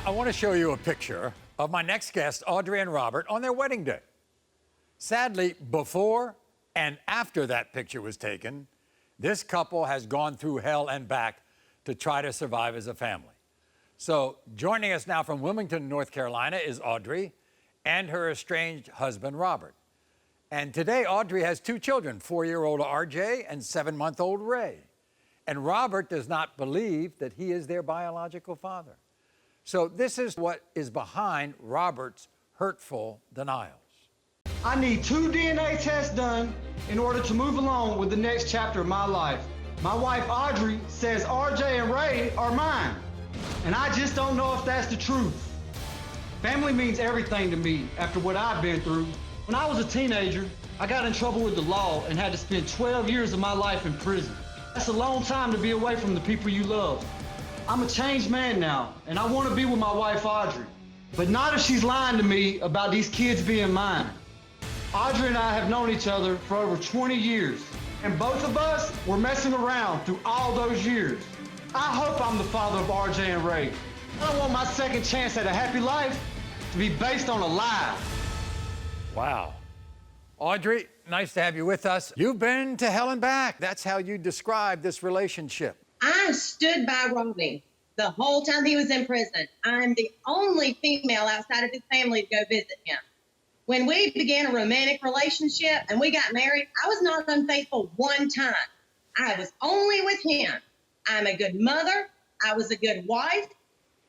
I want to show you a picture of my next guest, Audrey and Robert, on their wedding day. Sadly, before and after that picture was taken, this couple has gone through hell and back to try to survive as a family. So joining us now from Wilmington, North Carolina is Audrey and her estranged husband, Robert. And today, Audrey has two children, 4-year-old RJ and 7-month-old Ray. And Robert does not believe that he is their biological father. So this is what is behind Robert's hurtful denials. I need 2 DNA tests done in order to move along with the next chapter of my life. My wife, Audrey, says RJ and Ray are mine, and I just don't know if that's the truth. Family means everything to me after what I've been through. When I was a teenager, I got in trouble with the law and had to spend 12 years of my life in prison. That's a long time to be away from the people you love. I'm a changed man now, and I want to be with my wife, Audrey. But not if she's lying to me about these kids being mine. Audrey and I have known each other for over 20 years, and both of us were messing around through all those years. I hope I'm the father of RJ and Ray. I don't want my second chance at a happy life to be based on a lie. Wow. Audrey, nice to have you with us. You've been to hell and back. That's how you describe this relationship. I stood by Robbie the whole time he was in prison. I'm the only female outside of his family to go visit him. When we began a romantic relationship and we got married, I was not unfaithful one time. I was only with him. I'm a good mother. I was a good wife.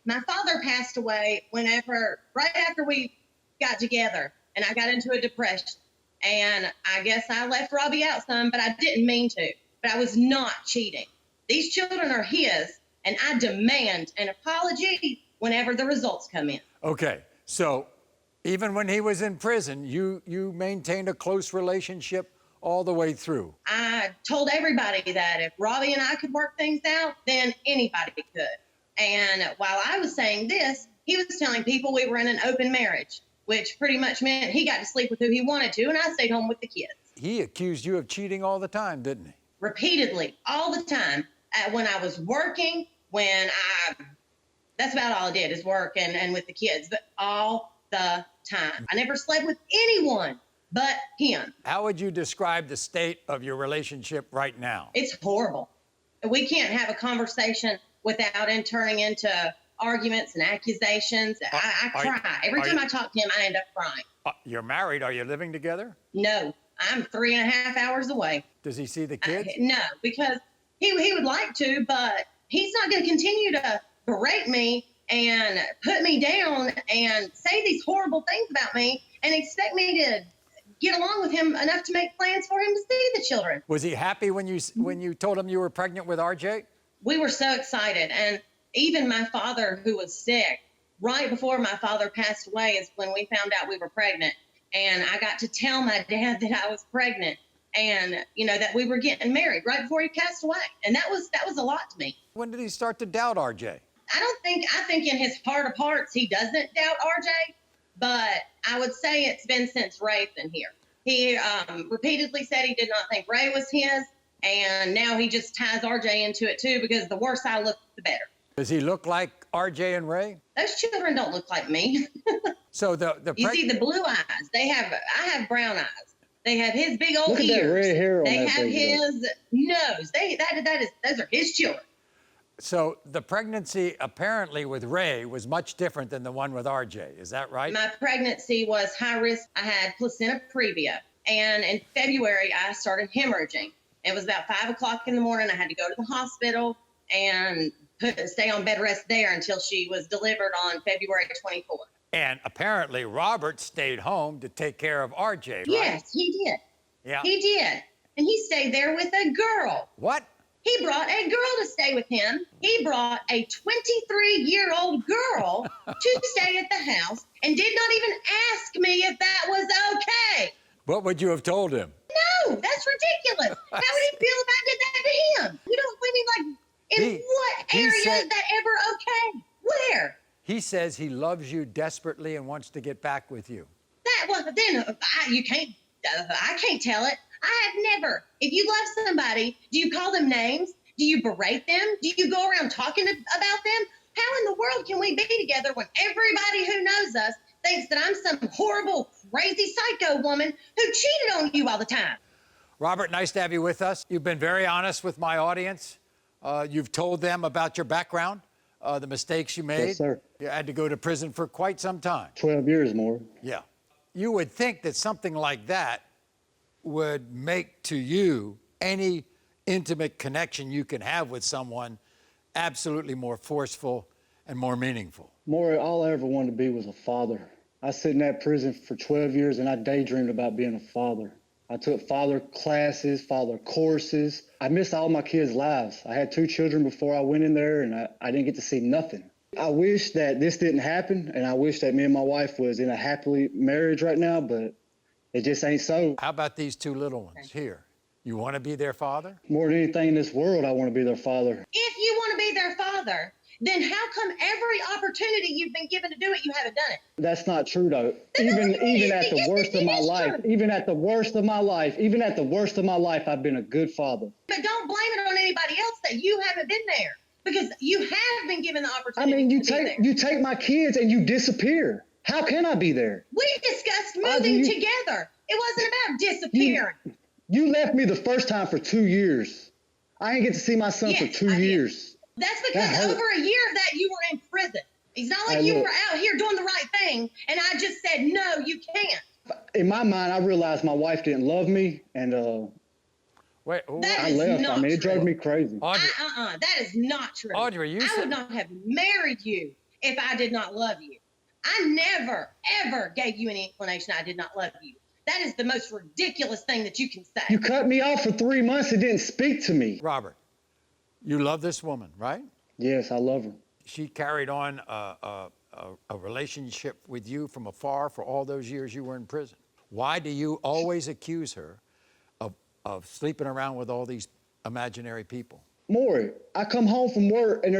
My father passed away right after we got together, and I got into a depression. And I guess I left Robbie out some, but I didn't mean to. But I was not cheating. These children are his, and I demand an apology whenever the results come in. Okay, so even when he was in prison, you maintained a close relationship all the way through. I told everybody that if Robbie and I could work things out, then anybody could. And while I was saying this, he was telling people we were in an open marriage, which pretty much meant he got to sleep with who he wanted to, and I stayed home with the kids. He accused you of cheating all the time, didn't he? Repeatedly, all the time. When I was working, that's about all I did is work and with the kids, but all the time. I never slept with anyone but him. How would you describe the state of your relationship right now? It's horrible. We can't have a conversation without it turning into arguments and accusations. I cry. Every time I talk to him, I end up crying. You're married. Are you living together? No, I'm 3.5 hours away. Does he see the kids? No, because he would like to, but he's not going to continue to berate me and put me down and say these horrible things about me and expect me to get along with him enough to make plans for him to see the children. Was he happy when you told him you were pregnant with RJ? We were so excited. And even my father, who was sick, right before my father passed away is when we found out we were pregnant. And I got to tell my dad that I was pregnant and, that we were getting married right before he passed away. And that was a lot to me. When did he start to doubt RJ? I think in his heart of hearts, he doesn't doubt RJ, but I would say it's been since Ray's been here. He repeatedly said he did not think Ray was his, and now he just ties RJ into it too, because the worse I look, the better. Does he look like RJ and Ray? Those children don't look like me. So you see the blue eyes. I have brown eyes. They have his big old ears. That red hair on they that have baby, his nose. Those are his children. So the pregnancy apparently with Ray was much different than the one with RJ. Is that right? My pregnancy was high risk. I had placenta previa. And in February, I started hemorrhaging. It was about 5 o'clock in the morning. I had to go to the hospital and stay on bed rest there until she was delivered on February 24th. And apparently Robert stayed home to take care of RJ, right? Yes, he did. Yeah. He did. And he stayed there with a girl. What? He brought a girl to stay with him. He brought a 23-year-old girl to stay at the house and did not even ask me if that was okay. What would you have told him? No, that's ridiculous. How would he feel if I did that to him? You don't believe me, what area is that ever okay? Where? He says he loves you desperately and wants to get back with you. I can't tell it. I have never. If you love somebody, do you call them names? Do you berate them? Do you go around talking about them? How in the world can we be together when everybody who knows us thinks that I'm some horrible, crazy psycho woman who cheated on you all the time? Robert, nice to have you with us. You've been very honest with my audience. You've told them about your background, the mistakes you made. Yes, sir. You had to go to prison for quite some time. 12 years more. Yeah. You would think that something like that would make to you any intimate connection you can have with someone absolutely more forceful and more meaningful. More, all I ever wanted to be was a father. I sit in that prison for 12 years and I daydreamed about being a father. I took father classes, father courses. I missed all my kids' lives. I had 2 children before I went in there and I didn't get to see nothing. I wish that this didn't happen, and I wish that me and my wife was in a happily marriage right now, but it just ain't so. How about these 2 little ones here? You want to be their father? More than anything in this world, I want to be their father. If you want to be their father, then how come every opportunity you've been given to do it, you haven't done it? That's not true, though. Then Even yes, at the yes, worst it of my is life, true. even at the worst of my life, I've been a good father. But don't blame it on anybody else that you haven't been there, because you have been given the I opportunity mean, to you take my kids and you disappear. How can I be there? We discussed Audrey, moving you- together. It wasn't about disappearing. You left me the first time for 2 years. I didn't get to see my son for Yes, 2 I did. years. That's because That hurt. over a year of that, you were in prison. It's not like Hey, you look. were out here doing the right thing, and I just said, no, you can't. In my mind, I realized my wife didn't love me, and Wait, That I is left. not I mean, it drove true. me crazy. Audrey, That is not true. Audrey, you I said- would not have married you if I did not love you. I never, ever gave you any inclination I did not love you. That is the most ridiculous thing that you can say. You cut me off for 3 months and didn't speak to me. Robert, you love this woman, right? Yes, I love her. She carried on a relationship with you from afar for all those years you were in prison. Why do you always accuse her of sleeping around with all these imaginary people? Maury, I come home from work and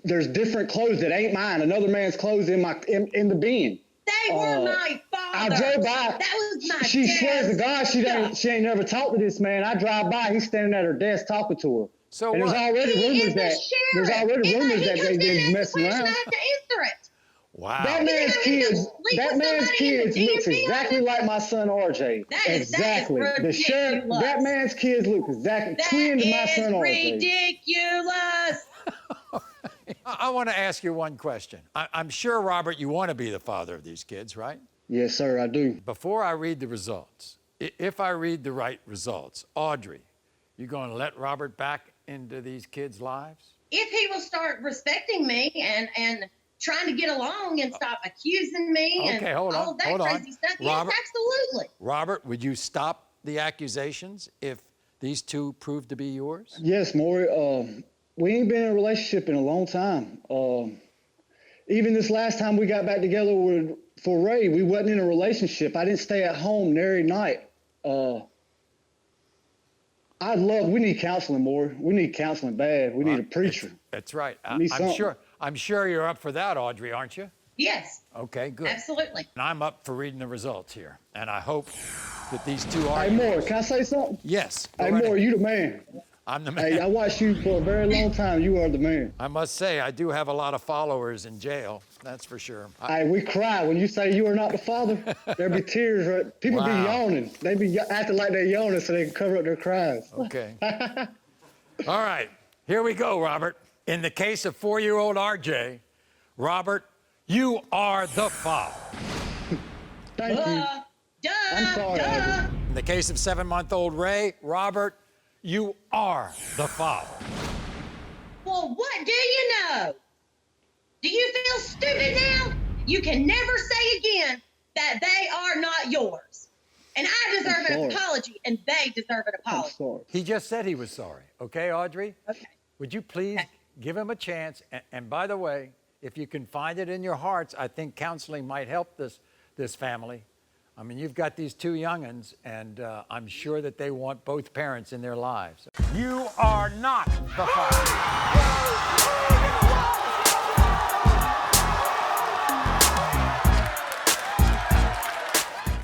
there's different clothes that ain't mine. Another man's clothes in the bin. They were my father. I drove by. That was my She swears to God dad's she ain't never talked to this man. I drive by, he's standing at her desk talking to her. So and what? there's already He rumors is the that sheriff. that If they he comes in been and asks messing a question, around. I have to answer it. Wow. That man's kids, looks DMV exactly office? like my son RJ. That is exactly. The sheriff, ridiculous. that man's kids look exactly That twin to my son is RJ. ridiculous. I want to ask you one question. I'm sure, Robert, you want to be the father of these kids, right? Yes, sir, I do. Before I read the results, if I read the right results, Audrey, you going to let Robert back into these kids' lives? If he will start respecting me and trying to get along and stop accusing me Okay, and hold all on, of that hold on. crazy stuff, Robert- yes, absolutely. Robert, would you stop the accusations if these 2 prove to be yours? Yes, Maury. We ain't been in a relationship in a long time. Even this last time we got back together for Ray, we wasn't in a relationship. I didn't stay at home every night. We need counseling, Maury. We need counseling bad. We need a preacher. That's right. Need something. I'm sure you're up for that, Audrey, aren't you? Yes, Okay, good. absolutely. And I'm up for reading the results here, and I hope that these 2 are. Hey, Maury, can I say something? Yes. go Hey, right Maury, ahead. you the man. I'm the man. Hey, I watched you for a very long time. You are the man. I must say, I do have a lot of followers in jail. That's for sure. Hey, we cry when you say you are not the father. There be tears. Right? People be Wow. yawning. They be acting like they're yawning so they can cover up their cries. Okay. All right. Here we go, Robert. In the case of 4-year-old RJ, Robert, you are the father. Thank you. Duh, I'm sorry, duh. Audrey. In the case of 7-month-old Ray, Robert, you are the father. Well, what do you know? Do you feel stupid now? You can never say again that they are not yours. And I deserve an sorry. apology, and they deserve an I'm apology. sorry. He just said he was sorry. Okay, Audrey? Okay. Would you please give him a chance? And by the way, if you can find it in your hearts, I think counseling might help this family. I mean, you've got these 2 young'uns, and I'm sure that they want both parents in their lives. You are not the father.